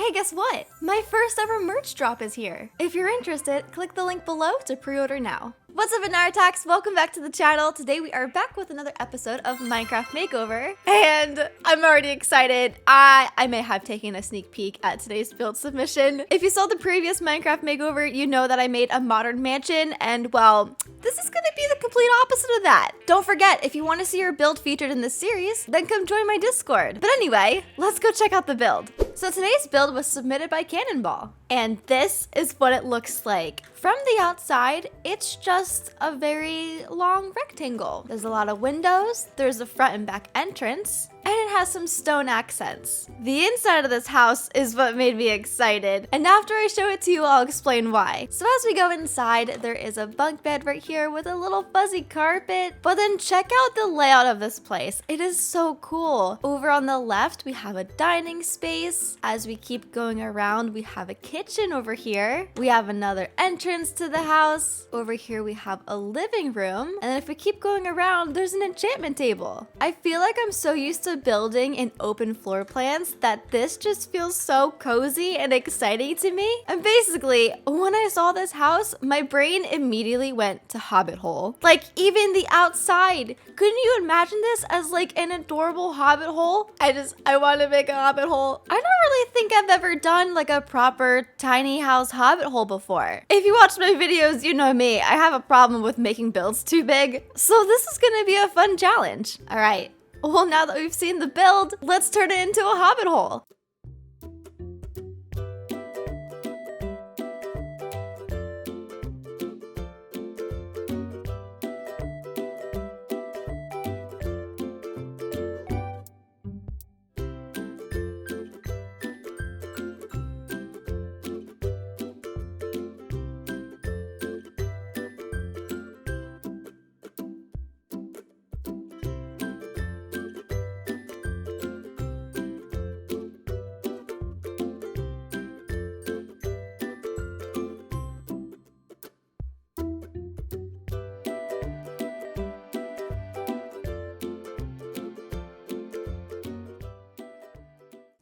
Hey, guess what? My first ever merch drop is here. If you're interested, click the link below to pre-order now. What's up, Attacks? Welcome back to the channel. Today we are back with another episode of Minecraft Makeover, and I'm already excited. I may have taken a sneak peek at today's build submission. If you saw the previous Minecraft Makeover, you know that I made a modern mansion, and well, this is gonna be the complete opposite of that. Don't forget, if you want to see your build featured in this series, then come join my Discord. But anyway, let's go check out the build. So today's build was submitted by Cannonball, and this is what it looks like. From the outside, it's just a very long rectangle. There's a lot of windows, there's a front and back entrance, and it has some stone accents. The inside of this house is what made me excited, and after I show it to you, I'll explain why. So as we go inside, there is a bunk bed right here with a little fuzzy carpet, but then check out the layout of this place. It is so cool. Over on the left, we have a dining space. As we keep going around, we have a kitchen over here. We have another entrance to the house. Over here, we have a living room. And then if we keep going around, there's an enchantment table. I feel like I'm so used to building in open floor plans that this just feels so cozy and exciting to me. And basically, when I saw this house, my brain immediately went to Hobbit hole. Like, even the outside. Couldn't you imagine this as like an adorable Hobbit hole? I want to make a Hobbit hole. I don't really think I've ever done like a proper tiny house Hobbit hole before. If you watch my videos, you know me. I have a problem with making builds too big. So this is gonna be a fun challenge. All right. Well, now that we've seen the build, let's turn it into a Hobbit hole.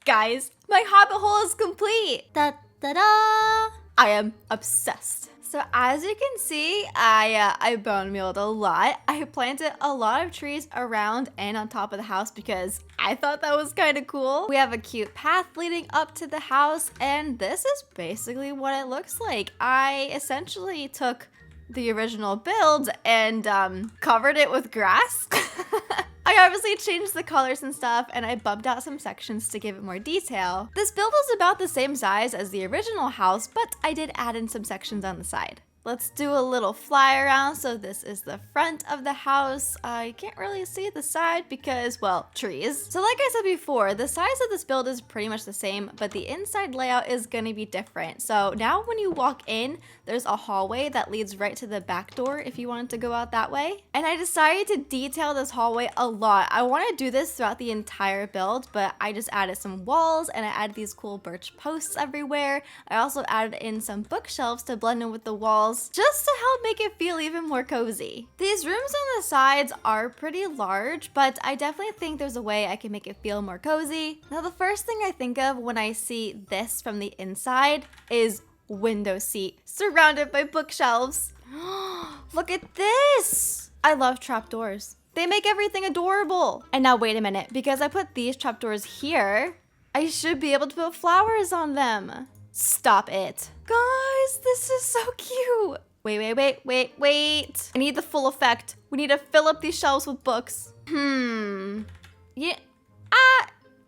Guys, my Hobbit hole is complete. Da-da-da! I am obsessed. So as you can see, I bone mealed a lot. I planted a lot of trees around and on top of the house because I thought that was kind of cool. We have a cute path leading up to the house, and this is basically what it looks like. I essentially took the original build and covered it with grass. I obviously changed the colors and stuff, and I bumped out some sections to give it more detail. This build was about the same size as the original house, but I did add in some sections on the side. Let's do a little fly around. So this is the front of the house. I can't really see the side because, well, trees. So like I said before, the size of this build is pretty much the same, but the inside layout is gonna be different. So now when you walk in, there's a hallway that leads right to the back door if you wanted to go out that way. And I decided to detail this hallway a lot. I want to do this throughout the entire build, but I just added some walls and I added these cool birch posts everywhere. I also added in some bookshelves to blend in with the walls, just to help make it feel even more cozy. These rooms on the sides are pretty large, but I definitely think there's a way I can make it feel more cozy. Now, the first thing I think of when I see this from the inside is window seat surrounded by bookshelves. Look at this! I love trapdoors. They make everything adorable. And now wait a minute, because I put these trapdoors here, I should be able to put flowers on them. Stop it. Guys, this is so cute. Wait. I need the full effect. We need to fill up these shelves with books. Yeah.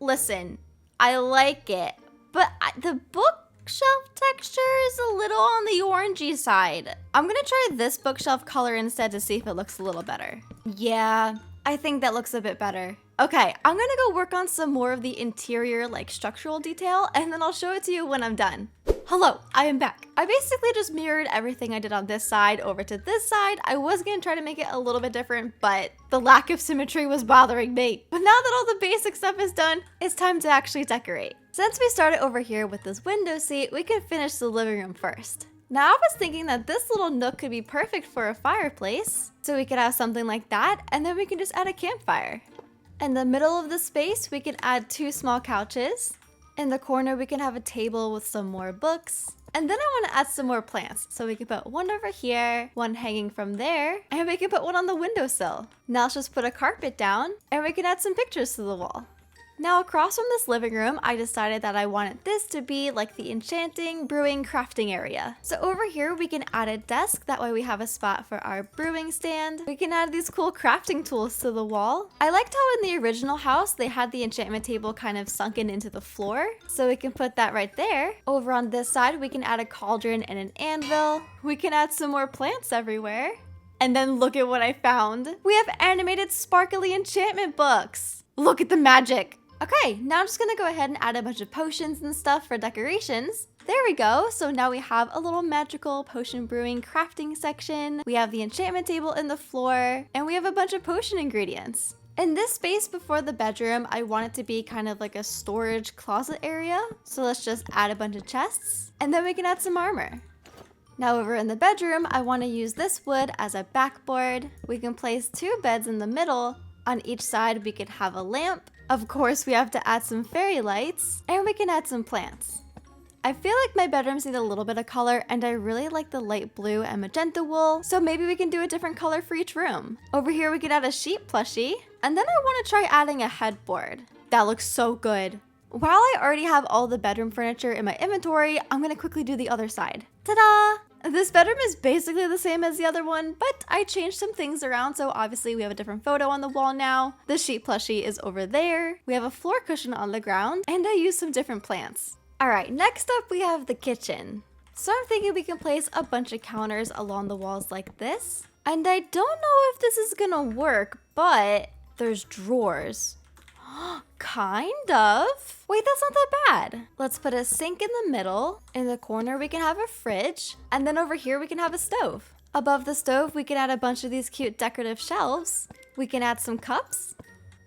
Listen, I like it, but the bookshelf texture is a little on the orangey side. I'm gonna try this bookshelf color instead to see if it looks a little better. Yeah, I think that looks a bit better. Okay, I'm gonna go work on some more of the interior, like structural detail, and then I'll show it to you when I'm done. Hello, I am back. I basically just mirrored everything I did on this side over to this side. I was gonna try to make it a little bit different, but the lack of symmetry was bothering me. But now that all the basic stuff is done, it's time to actually decorate. Since we started over here with this window seat, we can finish the living room first. Now I was thinking that this little nook could be perfect for a fireplace. So we could have something like that, and then we can just add a campfire. In the middle of the space, we can add 2 small couches. In the corner, we can have a table with some more books. And then I want to add some more plants. So we can put one over here, one hanging from there, and we can put one on the windowsill. Now let's just put a carpet down and we can add some pictures to the wall. Now across from this living room, I decided that I wanted this to be like the enchanting, brewing, crafting area. So over here, we can add a desk. That way we have a spot for our brewing stand. We can add these cool crafting tools to the wall. I liked how in the original house, they had the enchantment table kind of sunken into the floor. So we can put that right there. Over on this side, we can add a cauldron and an anvil. We can add some more plants everywhere. And then look at what I found. We have animated sparkly enchantment books. Look at the magic. Okay, now I'm just gonna go ahead and add a bunch of potions and stuff for decorations. There we go. So now we have a little magical potion brewing crafting section. We have the enchantment table in the floor, and we have a bunch of potion ingredients. In this space before the bedroom, I want it to be kind of like a storage closet area. So let's just add a bunch of chests, and then we can add some armor. Now over in the bedroom, I want to use this wood as a backboard. We can place 2 beds in the middle. On each side, we could have a lamp. Of course, we have to add some fairy lights, and we can add some plants. I feel like my bedrooms need a little bit of color, and I really like the light blue and magenta wool, so maybe we can do a different color for each room. Over here, we could add a sheep plushie, and then I want to try adding a headboard. That looks so good. While I already have all the bedroom furniture in my inventory, I'm going to quickly do the other side. Ta-da! This bedroom is basically the same as the other one, but I changed some things around, so obviously we have a different photo on the wall now. The sheep plushie is over there. We have a floor cushion on the ground, and I used some different plants. Alright, next up we have the kitchen. So I'm thinking we can place a bunch of counters along the walls like this. And I don't know if this is gonna work, but there's drawers. Kind of. Wait, that's not that bad. Let's put a sink in the middle. In the corner, we can have a fridge. And then over here, we can have a stove. Above the stove, we can add a bunch of these cute decorative shelves. We can add some cups.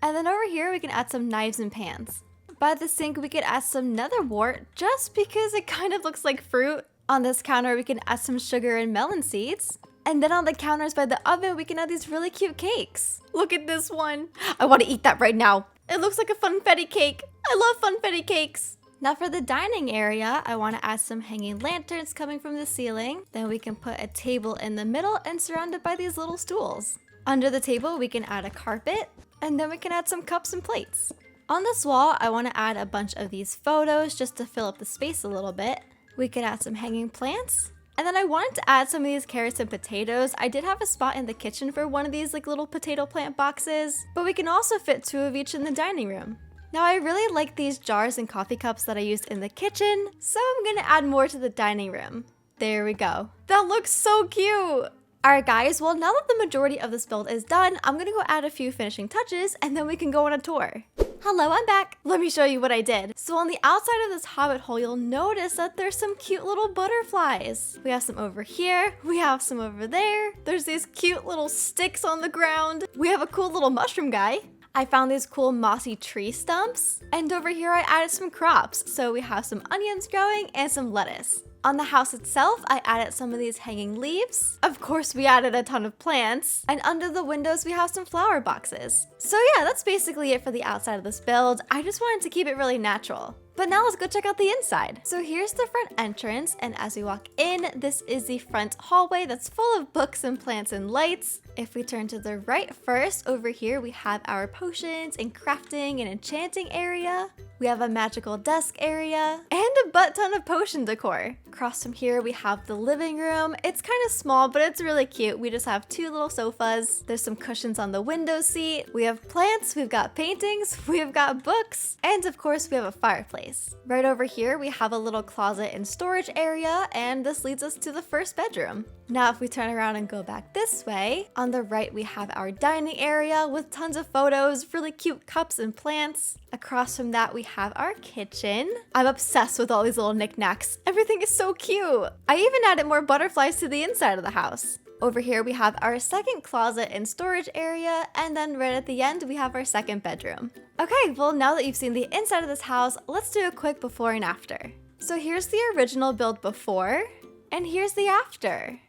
And then over here, we can add some knives and pans. By the sink, we could add some nether wart just because it kind of looks like fruit. On this counter, we can add some sugar and melon seeds. And then on the counters by the oven, we can add these really cute cakes. Look at this one. I want to eat that right now. It looks like a funfetti cake. I love funfetti cakes. Now for the dining area, I want to add some hanging lanterns coming from the ceiling. Then we can put a table in the middle and surrounded by these little stools. Under the table, we can add a carpet, and then we can add some cups and plates. On this wall, I want to add a bunch of these photos just to fill up the space a little bit. We could add some hanging plants. And then I wanted to add some of these carrots and potatoes. I did have a spot in the kitchen for one of these like little potato plant boxes, but we can also fit 2 of each in the dining room. Now I really like these jars and coffee cups that I used in the kitchen, so I'm gonna add more to the dining room. There we go. That looks so cute. Alright guys, well now that the majority of this build is done, I'm gonna go add a few finishing touches and then we can go on a tour. Hello, I'm back. Let me show you what I did. So on the outside of this hobbit hole, you'll notice that there's some cute little butterflies. We have some over here. We have some over there. There's these cute little sticks on the ground. We have a cool little mushroom guy. I found these cool mossy tree stumps. And over here, I added some crops. So we have some onions growing and some lettuce. On the house itself, I added some of these hanging leaves. Of course, we added a ton of plants. And under the windows, we have some flower boxes. So yeah, that's basically it for the outside of this build. I just wanted to keep it really natural. But now let's go check out the inside. So here's the front entrance, and as we walk in, this is the front hallway that's full of books and plants and lights. If we turn to the right first, over here we have our potions and crafting and enchanting area. We have a magical desk area and a butt ton of potion decor. Across from here, we have the living room. It's kind of small, but it's really cute. We just have 2 little sofas. There's some cushions on the window seat. We have plants, we've got paintings, we've got books, and of course we have a fireplace. Right over here, we have a little closet and storage area, and this leads us to the first bedroom. Now, if we turn around and go back this way, on the right, we have our dining area with tons of photos, really cute cups and plants. Across from that, we have our kitchen. I'm obsessed with all these little knickknacks. Everything is so cute. I even added more butterflies to the inside of the house. Over here, we have our second closet and storage area, and then right at the end, we have our second bedroom. Okay, well, now that you've seen the inside of this house, let's do a quick before and after. So here's the original build before, and here's the after.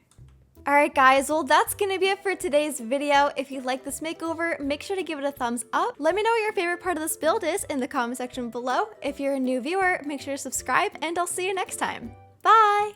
Alright guys, well that's gonna be it for today's video. If you like this makeover, make sure to give it a thumbs up. Let me know what your favorite part of this build is in the comment section below. If you're a new viewer, make sure to subscribe and I'll see you next time. Bye!